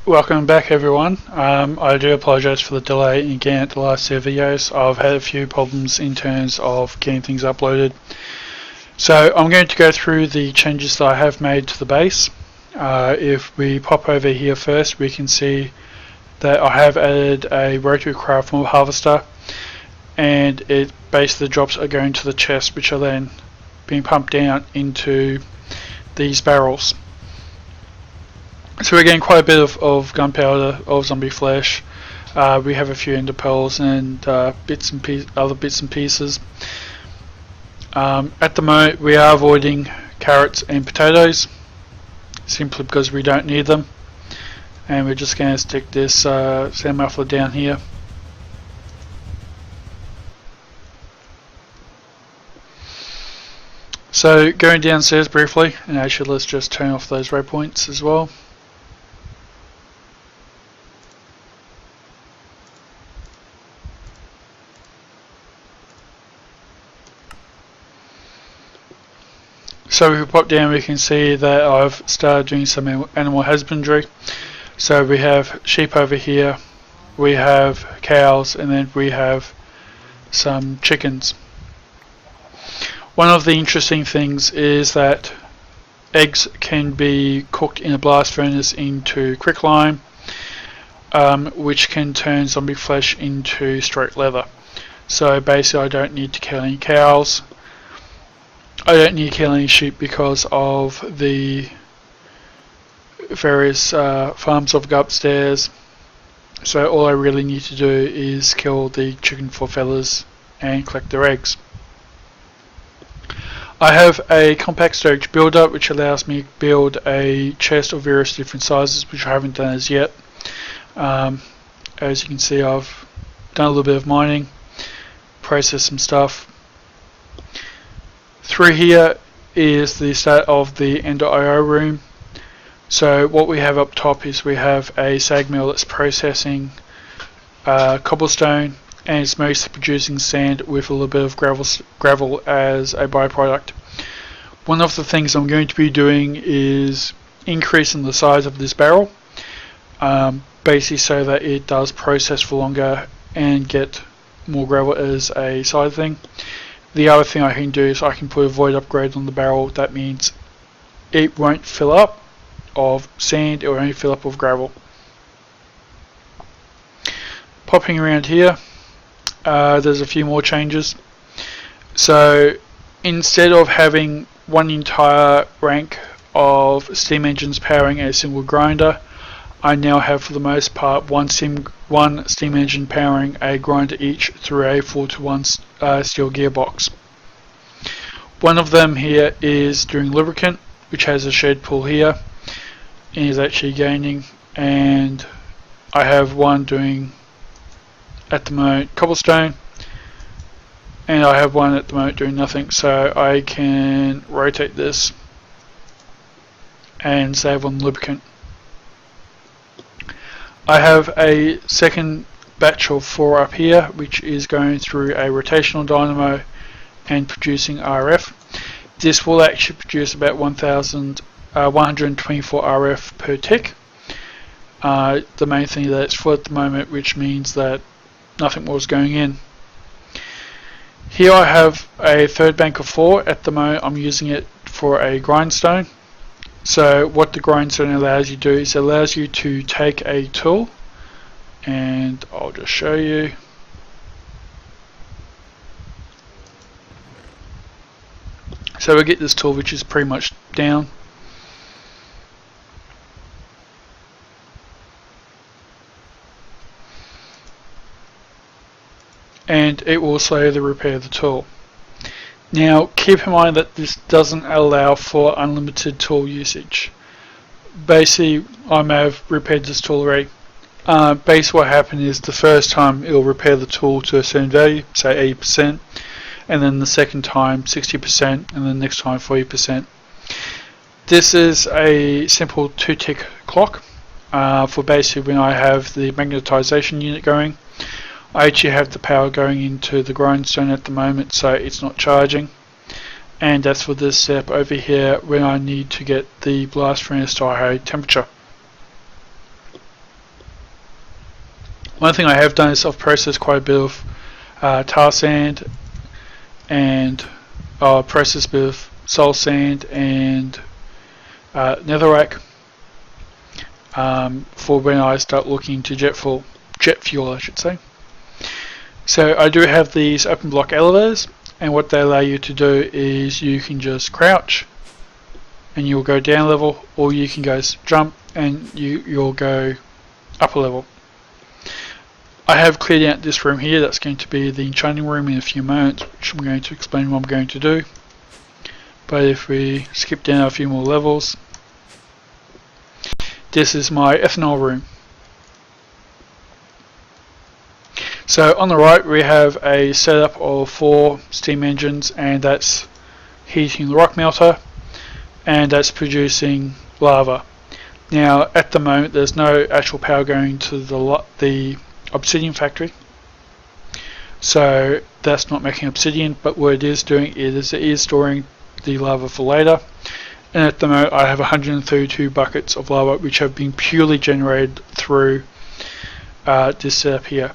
Welcome back everyone. I do apologise for the delay in getting out the last two videos. I've had a few problems in terms of getting things uploaded. So I'm going to go through the changes that I have made to the base. If we pop over here first, we can see that I have added a Reteo mob harvester, and it basically the drops are going to the chest, which are then being pumped down into these barrels. So we're getting quite a bit of gunpowder, of zombie flesh. We have a few ender pearls and other bits and pieces. At the moment we are avoiding carrots and potatoes, simply because we don't need them. And we're just going to stick this sand muffler down here. So going downstairs briefly, and actually let's just turn off those waypoints as well. So if we pop down, we can see that I've started doing some animal husbandry. So we have sheep over here, we have cows, and then we have some chickens. One of the interesting things is that eggs can be cooked in a blast furnace into quicklime, which can turn zombie flesh into straight leather. So basically I don't need to kill any cows. I don't need to kill any sheep because of the various farms I've got upstairs. So all I really need to do is kill the chicken for feathers and collect their eggs. I have a compact storage builder which allows me to build a chest of various different sizes, which I haven't done as yet. As you can see, I've done a little bit of mining, processed some stuff. Through here is the start of the Ender.io room. So what we have up top is we have a sag mill that's processing cobblestone, and it's mostly producing sand with a little bit of gravel as a byproduct. One of the things I'm going to be doing is increasing the size of this barrel, basically so that it does process for longer and get more gravel as a side thing. The other thing I can do is I can put a void upgrade on the barrel. That means it won't fill up of sand, it will only fill up with gravel. Popping around here, there's a few more changes. So instead of having one entire rank of steam engines powering a single grinder, I now have for the most part one steam engine powering a grinder each through a 4:1 steel gearbox. One of them here is doing lubricant, which has a shed pull here and is actually gaining, and I have one doing at the moment cobblestone, and I have one at the moment doing nothing, so I can rotate this and save on lubricant. I have a second batch of 4 up here, which is going through a rotational dynamo and producing RF. This will actually produce about 124 RF per tick. The main thing that it's full at the moment, which means that nothing more is going in. Here I have a third bank of 4. At the moment I'm using it for a grindstone. So what the grindstone allows you to do is it allows you to take a tool, and I'll just show you. So we get this tool which is pretty much down. And it will slowly repair the tool. Now keep in mind that this doesn't allow for unlimited tool usage. Basically I may have repaired this tool already. Basically what happened is the first time it will repair the tool to a certain value, say 80%, and then the second time 60%, and then the next time 40%. This is a simple 2-tick clock for basically when I have the magnetization unit going. I actually have the power going into the grindstone at the moment, so it's not charging, and that's for this step over here when I need to get the blast furnace to a high temperature. One thing I have done is I've processed quite a bit of tar sand, and processed a bit of soul sand and netherrack for when I start looking to jet fuel, I should say. So I do have these open block elevators, and what they allow you to do is you can just crouch and you'll go down level, or you can go jump and you'll go up a level. I have cleared out this room here. That's going to be the enchanting room in a few moments, which I'm going to explain what I'm going to do. But if we skip down a few more levels, this is my ethanol room. So on the right we have a setup of 4 steam engines, and that's heating the rock melter, and that's producing lava. Now at the moment there's no actual power going to the obsidian factory, so that's not making obsidian, but what it is doing is it is storing the lava for later. And at the moment I have 132 buckets of lava which have been purely generated through this setup here.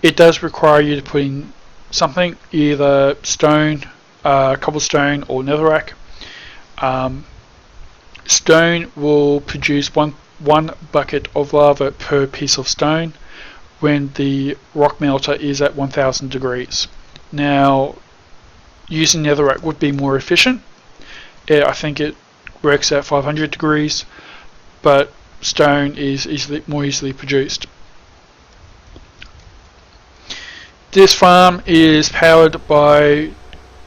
It does require you to put in something, either stone, cobblestone or netherrack. Stone will produce one bucket of lava per piece of stone when the rock melter is at 1000 degrees. Now using netherrack would be more efficient. I think it works at 500 degrees, but stone is more easily produced. This farm is powered by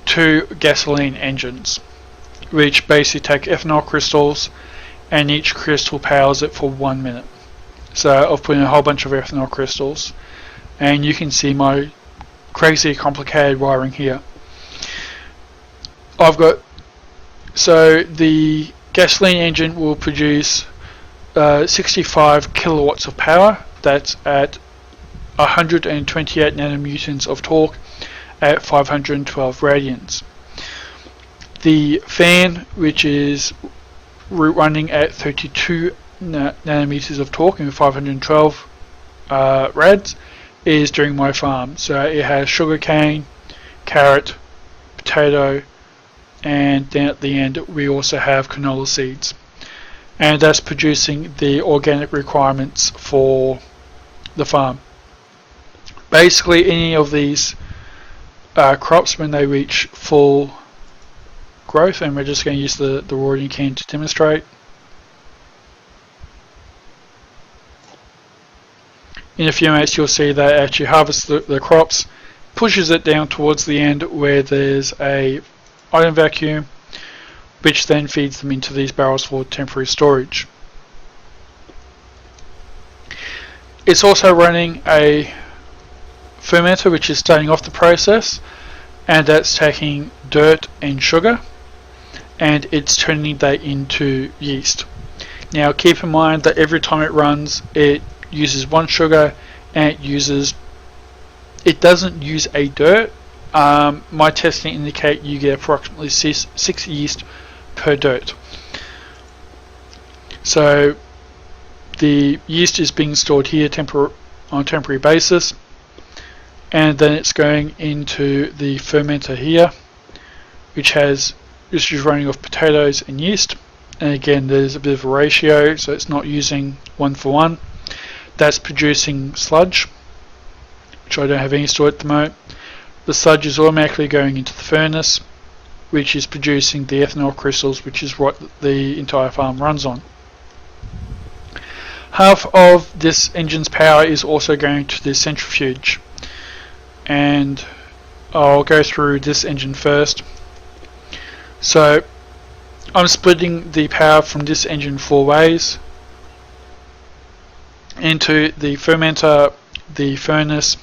2 gasoline engines, which basically take ethanol crystals, and each crystal powers it for 1 minute. So I've put in a whole bunch of ethanol crystals, and you can see my crazy complicated wiring here. So the gasoline engine will produce 65 kilowatts of power. That's at 128 nanomutons of torque at 512 radians. The fan, which is running at 32 nanometers of torque and 512 rads, is during my farm. So it has sugarcane, carrot, potato, and then at the end we also have canola seeds, and that's producing the organic requirements for the farm. Basically any of these crops, when they reach full growth, and we're just going to use the roaring can to demonstrate. In a few minutes you'll see that actually harvests the crops, pushes it down towards the end where there's a iron vacuum, which then feeds them into these barrels for temporary storage. It's also running a fermenter which is starting off the process, and that's taking dirt and sugar and it's turning that into yeast. Now keep in mind that every time it runs it uses 1 sugar, and it doesn't use a dirt. My testing indicate you get approximately 6 yeast per dirt. So the yeast is being stored here on a temporary basis, and then it's going into the fermenter here, which is running off potatoes and yeast. And again there's a bit of a ratio, so it's not using 1-for-1. That's producing sludge, which I don't have any stored at the moment. The sludge is automatically going into the furnace, which is producing the ethanol crystals, which is what the entire farm runs on. Half of this engine's power is also going to the centrifuge, and I'll go through this engine first. So I'm splitting the power from this engine 4 ways: into the fermenter, the furnace,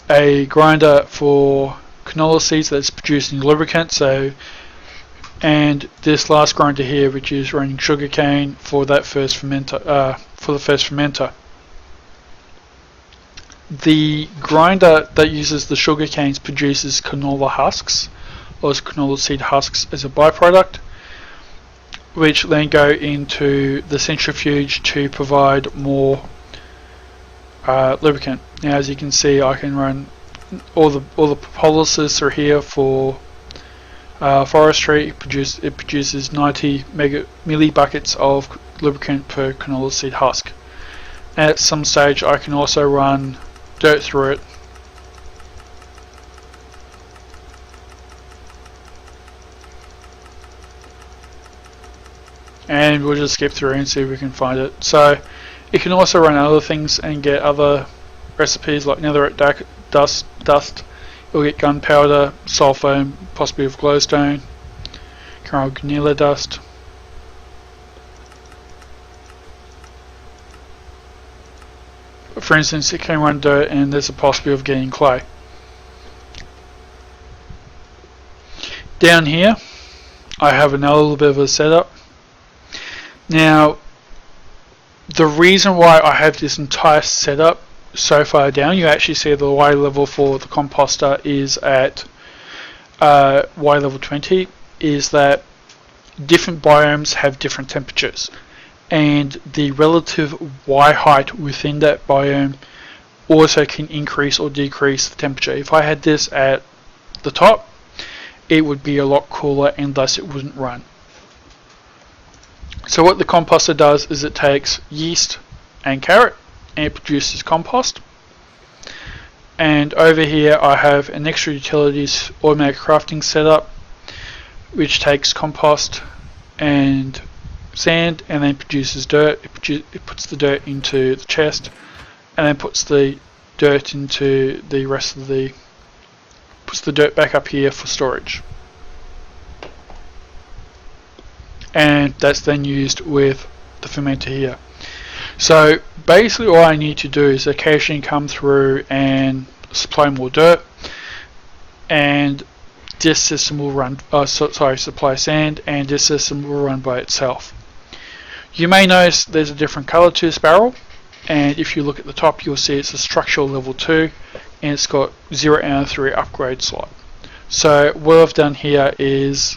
a grinder for canola seeds that's producing lubricant, and this last grinder here, which is running sugarcane for that first fermenter. The grinder that uses the sugar canes produces canola husks, or canola seed husks, as a byproduct, which then go into the centrifuge to provide more lubricant. Now, as you can see, I can run all the pyrolysis through here for forestry. It produces 90 millibuckets of lubricant per canola seed husk. At some stage, I can also run dirt through it. And we'll just skip through and see if we can find it. So you can also run other things and get other recipes like netherite dust. You'll get gunpowder, sulfur, possibly with glowstone, canola dust. For instance, it can run dirt and there's a possibility of getting clay. Down here, I have another little bit of a setup. Now, the reason why I have this entire setup so far down, you actually see the Y level for the composter is at Y level 20, is that different biomes have different temperatures, and the relative Y height within that biome also can increase or decrease the temperature. If I had this at the top, it would be a lot cooler and thus it wouldn't run. So what the composter does is it takes yeast and carrot and it produces compost. And over here I have an extra utilities automatic crafting setup which takes compost and sand and then produces dirt. It puts the dirt into the chest and then puts the dirt into the rest of the, puts the dirt back up here for storage. And that's then used with the fermenter here. So basically all I need to do is occasionally come through and supply more dirt, and this system will run, supply sand, and this system will run by itself. You may notice there's a different color to this barrel, and if you look at the top you'll see it's a structural level 2 and it's got 0 and 3 upgrade slot. So what I've done here is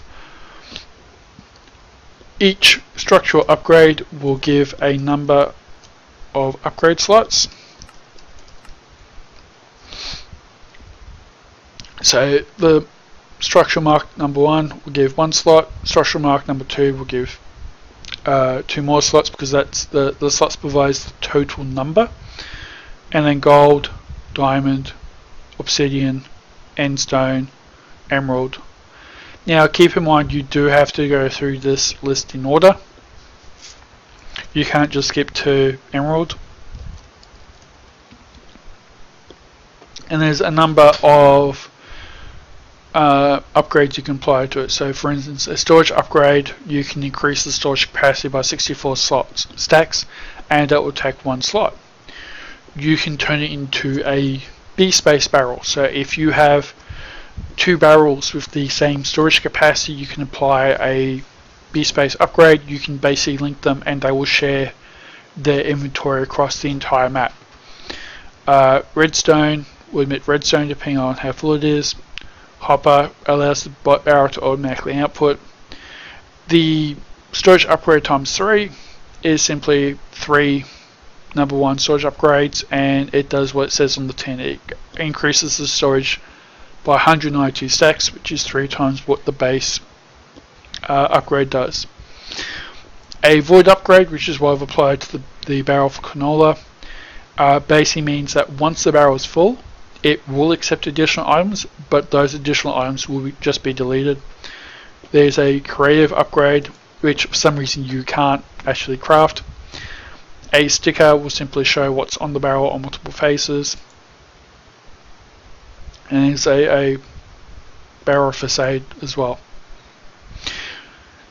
each structural upgrade will give a number of upgrade slots. So the structural mark number 1 will give 1 slot, structural mark number 2 will give 2 more slots because that's the slots provides the total number, and then gold, diamond, obsidian, endstone, emerald. Now keep in mind you do have to go through this list in order. You can't just skip to emerald. And there's a number of upgrades you can apply to it. So for instance, a storage upgrade, you can increase the storage capacity by 64 stacks and that will take 1 slot. You can turn it into a B-space barrel. So if you have 2 barrels with the same storage capacity, you can apply a B-space upgrade. You can basically link them and they will share their inventory across the entire map. Redstone will emit redstone depending on how full it is. Hopper allows the barrel to automatically output. The storage upgrade times 3 is simply 3 number 1 storage upgrades, and it does what it says on the tin. It increases the storage by 192 stacks, which is 3 times what the base upgrade does. A void upgrade, which is what I've applied to the barrel for canola, basically means that once the barrel is full, it will accept additional items, but those additional items will just be deleted. There's a creative upgrade, which for some reason you can't actually craft. A sticker will simply show what's on the barrel on multiple faces. And there's a barrel facade as well.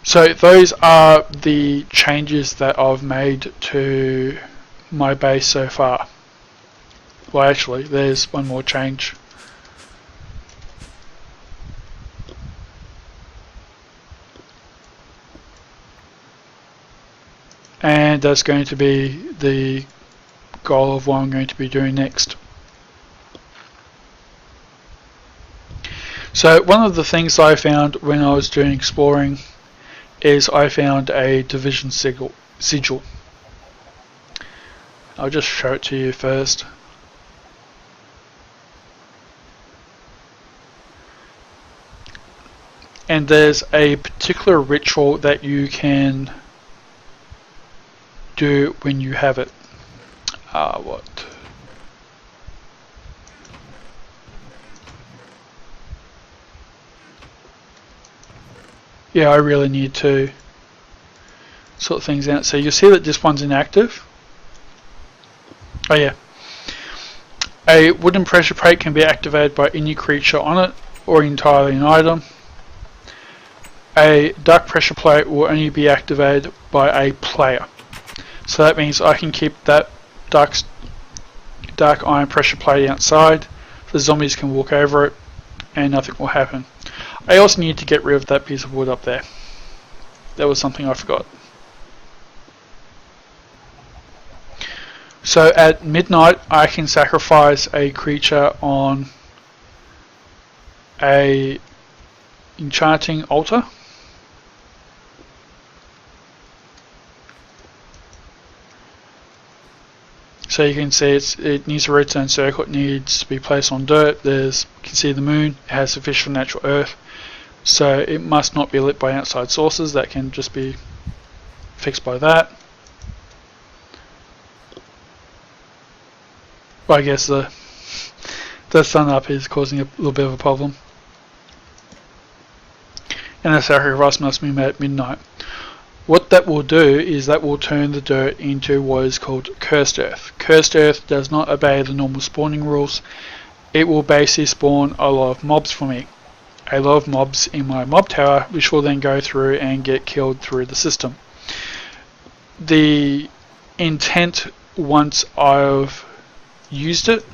So those are the changes that I've made to my base so far. Well, actually, there's one more change. And that's going to be the goal of what I'm going to be doing next. So one of the things I found when I was doing exploring is I found a division sigil. I'll just show it to you first. And there's a particular ritual that you can do when you have it. What? Yeah, I really need to sort things out. So you'll see that this one's inactive. Oh yeah. A wooden pressure plate can be activated by any creature on it or entirely an item. A dark pressure plate will only be activated by a player. So that means I can keep that dark iron pressure plate outside. The zombies can walk over it and nothing will happen. I also need to get rid of that piece of wood up there. That was something I forgot. So at midnight I can sacrifice a creature on a enchanting altar. So you can see it needs a redstone circle, it needs to be placed on dirt. You can see the moon, it has sufficient natural earth, so it must not be lit by outside sources. That can just be fixed by that. Well, I guess the sun up is causing a little bit of a problem. And the sacrifice must be made at midnight. What that will do is that will turn the dirt into what is called cursed earth. Cursed earth does not obey the normal spawning rules. It will basically spawn a lot of mobs for me. A lot of mobs in my mob tower, which will then go through and get killed through the system. The intent, once I've used it,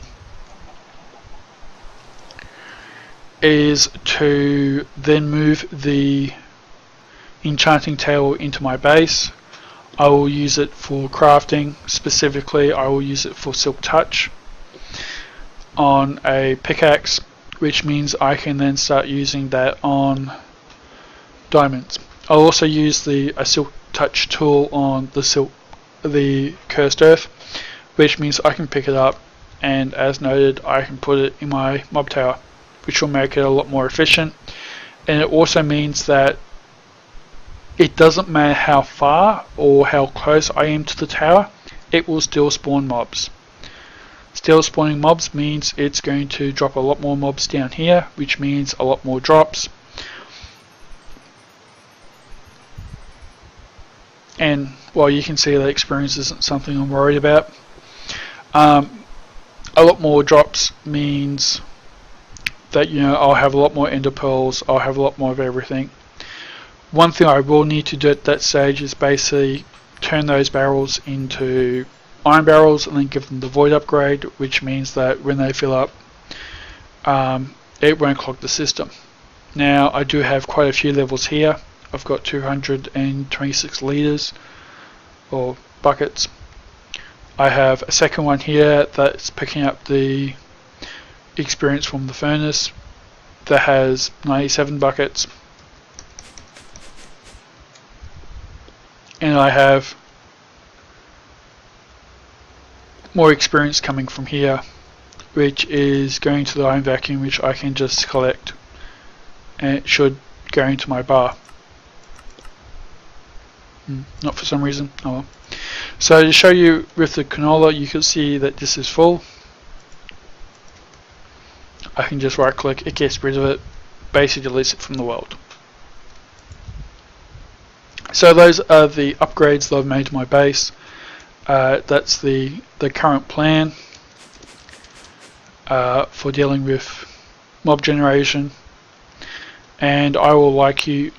is to then move the enchanting table into my base. I will use it for crafting. Specifically, I will use it for silk touch on a pickaxe, which means I can then start using that on diamonds. I'll also use a silk touch tool on the cursed earth, which means I can pick it up and, as noted, I can put it in my mob tower, which will make it a lot more efficient. And it also means that it doesn't matter how far or how close I am to the tower, it will still spawn mobs. Still spawning mobs means it's going to drop a lot more mobs down here, which means a lot more drops. And well, you can see that experience isn't something I'm worried about. A lot more drops means that, you know, I'll have a lot more ender pearls, I'll have a lot more of everything. One thing I will need to do at that stage is basically turn those barrels into iron barrels and then give them the void upgrade, which means that when they fill up, it won't clog the system. Now, I do have quite a few levels here. I've got 226 litres or buckets. I have a second one here that's picking up the experience from the furnace that has 97 buckets. And I have more experience coming from here, which is going to the iron vacuum, which I can just collect, and it should go into my bar. Not for some reason. Oh well. So to show you with the canola, you can see that this is full. I can just right click, it gets rid of it, basically deletes it from the world. So those are the upgrades that I've made to my base. That's the current plan for dealing with mob generation, and I will likely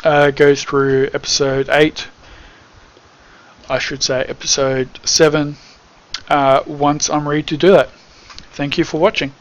go through episode 8, I should say episode 7, once I'm ready to do that. Thank you for watching.